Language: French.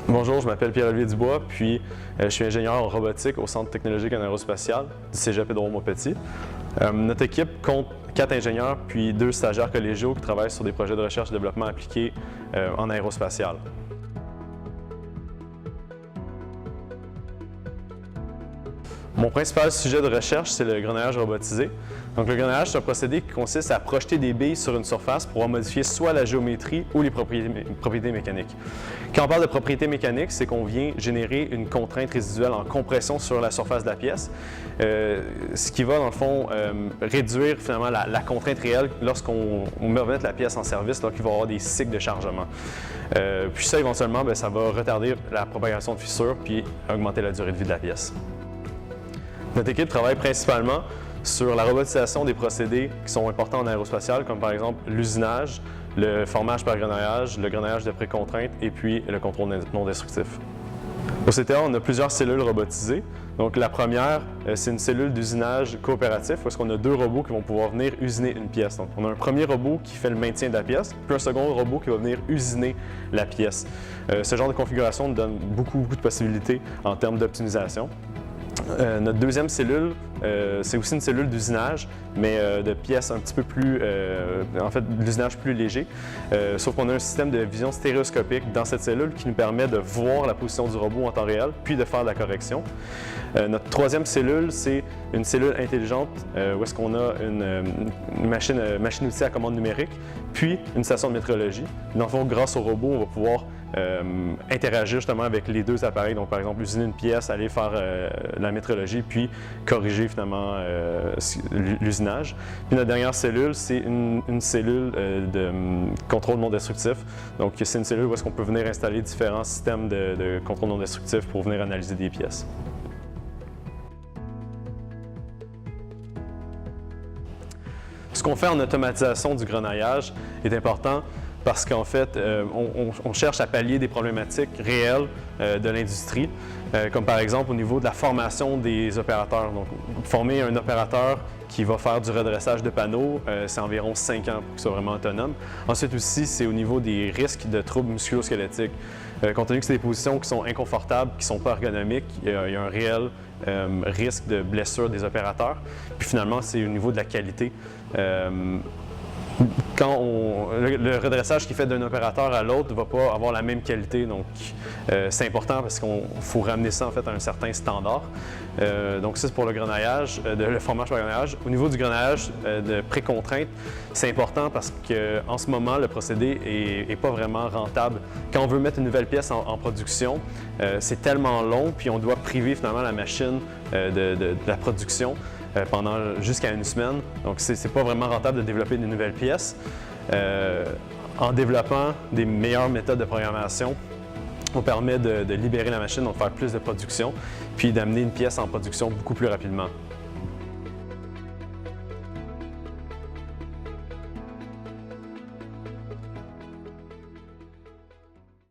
Bonjour, je m'appelle Pierre-Olivier Dubois, puis je suis ingénieur en robotique au Centre technologique en aérospatial du Cégep Édouard-Montpetit. Notre équipe compte 4 ingénieurs puis 2 stagiaires collégiaux qui travaillent sur des projets de recherche et développement appliqués en aérospatial. Mon principal sujet de recherche, c'est le grenaillage robotisé. Donc, le grenaillage, c'est un procédé qui consiste à projeter des billes sur une surface pour modifier soit la géométrie ou les propriétés mécaniques. Quand on parle de propriétés mécaniques, c'est qu'on vient générer une contrainte résiduelle en compression sur la surface de la pièce, ce qui va, dans le fond, réduire finalement la contrainte réelle lorsqu'on va mettre la pièce en service, là, qu'il va y avoir des cycles de chargement. Puis ça, éventuellement, ça va retarder la propagation de fissures puis augmenter la durée de vie de la pièce. Notre équipe travaille principalement sur la robotisation des procédés qui sont importants en aérospatial, comme par exemple l'usinage, le formage par grenaillage, le grenaillage de précontrainte et puis le contrôle non destructif. Au CTA, on a plusieurs cellules robotisées. Donc, la première, c'est une cellule d'usinage coopératif où on a 2 robots qui vont pouvoir venir usiner une pièce. Donc, on a un premier robot qui fait le maintien de la pièce, puis un second robot qui va venir usiner la pièce. Ce genre de configuration nous donne beaucoup de possibilités en termes d'optimisation. Notre deuxième cellule, c'est aussi une cellule d'usinage, mais de pièces un petit peu plus, en fait, d'usinage plus léger. Sauf qu'on a un système de vision stéréoscopique dans cette cellule qui nous permet de voir la position du robot en temps réel, puis de faire de la correction. Notre troisième cellule, c'est une cellule intelligente où est-ce qu'on a une machine-outil à commande numérique, puis une station de métrologie. Dans le fond, grâce au robot, on va pouvoir interagir justement avec les 2 appareils. Donc, par exemple, usiner une pièce, aller faire la métrologie, puis corriger finalement l'usinage. Puis notre dernière cellule, c'est une cellule de contrôle non destructif. Donc, c'est une cellule où est-ce qu'on peut venir installer différents systèmes de contrôle non destructif pour venir analyser des pièces. Ce qu'on fait en automatisation du grenaillage est important parce qu'en fait, on cherche à pallier des problématiques réelles de l'industrie, comme par exemple au niveau de la formation des opérateurs. Donc, former un opérateur qui va faire du redressage de panneaux, c'est environ 5 ans pour qu'il soit vraiment autonome. Ensuite aussi, c'est au niveau des risques de troubles musculo-squelettiques. Compte tenu que c'est des positions qui sont inconfortables, qui ne sont pas ergonomiques, il y a un réel risque de blessure des opérateurs. Puis finalement, c'est au niveau de la qualité. Le redressage qui est fait d'un opérateur à l'autre ne va pas avoir la même qualité. Donc, c'est important parce qu'il faut ramener ça en fait à un certain standard. Donc, ça, c'est pour le grenaillage, le formage par grenaillage. Au niveau du grenaillage de précontrainte, c'est important parce qu'en ce moment, le procédé n'est pas vraiment rentable. Quand on veut mettre une nouvelle pièce en production, c'est tellement long, puis on doit priver finalement la machine de la production pendant jusqu'à 1 semaine. Donc, c'est pas vraiment rentable de développer de nouvelles pièces. En développant des meilleures méthodes de programmation, on permet de libérer la machine, donc faire plus de production, puis d'amener une pièce en production beaucoup plus rapidement.